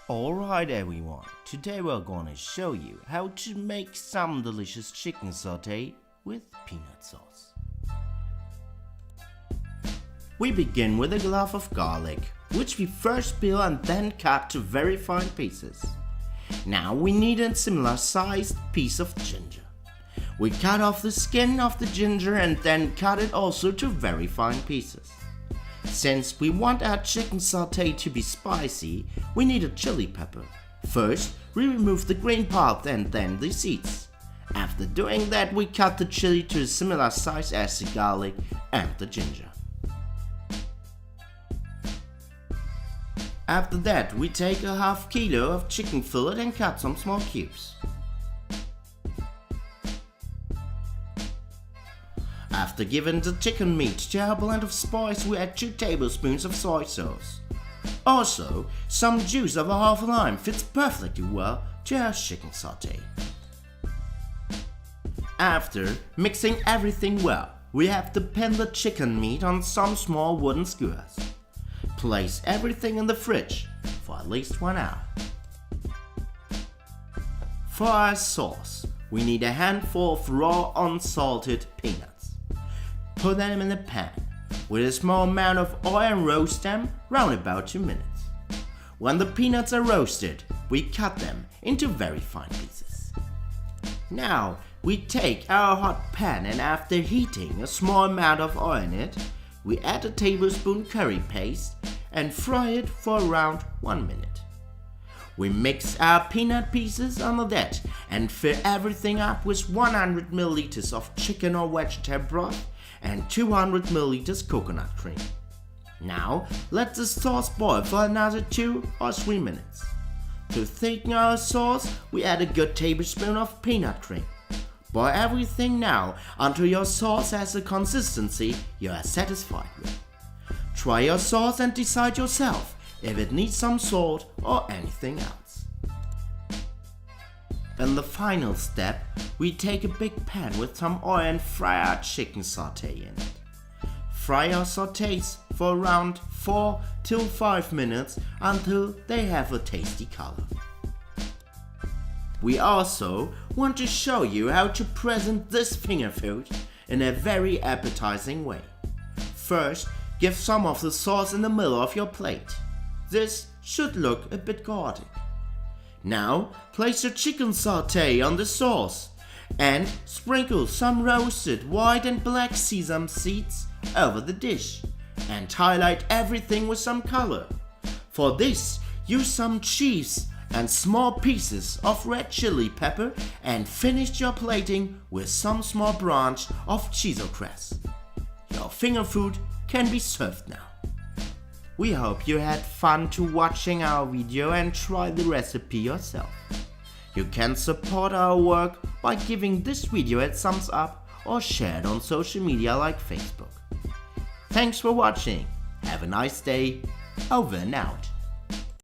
Alright everyone, today we're gonna show you how to make some delicious chicken satay with peanut sauce. We begin with a clove of garlic, which we first peel and then cut to very fine pieces. Now we need a similar sized piece of ginger. We cut off the skin of the ginger and then cut it also to very fine pieces. Since we want our chicken satay to be spicy, we need a chili pepper. First, we remove the green part and then the seeds. After doing that, we cut the chili to a similar size as the garlic and the ginger. After that, we take a half kilo of chicken fillet and cut some small cubes. After giving the chicken meat to our blend of spice, we add 2 tablespoons of soy sauce. Also, some juice of a half lime fits perfectly well to our chicken satay. After mixing everything well, we have to pin the chicken meat on some small wooden skewers. Place everything in the fridge for at least 1 hour. For our sauce, we need a handful of raw unsalted peanuts. Put them in a pan with a small amount of oil and roast them round about 2 minutes. When the peanuts are roasted, we cut them into very fine pieces. Now we take our hot pan and after heating a small amount of oil in it, we add a tablespoon curry paste and fry it for around 1 minute. We mix our peanut pieces under that and fill everything up with 100 milliliters of chicken or vegetable broth and 200 milliliters coconut cream. Now let the sauce boil for another 2 or 3 minutes. To thicken our sauce, we add a good tablespoon of peanut cream. Boil everything now until your sauce has a consistency you are satisfied with. Try your sauce and decide yourself if it needs some salt or anything else. In the final step, we take a big pan with some oil and fry our chicken satay in it. Fry our sautés for around 4 till 5 minutes until they have a tasty color. We also want to show you how to present this finger food in a very appetizing way. First, give some of the sauce in the middle of your plate. This should look a bit gaudy. Now place your chicken satay on the sauce and sprinkle some roasted white and black sesame seeds over the dish and highlight everything with some color. For this, use some cheese and small pieces of red chili pepper and finish your plating with some small branch of cheeto cress. Your finger food can be served now. We hope you had fun to watching our video and try the recipe yourself. You can support our work by giving this video a thumbs up or share it on social media like Facebook. Thanks for watching. Have a nice day. Over and out.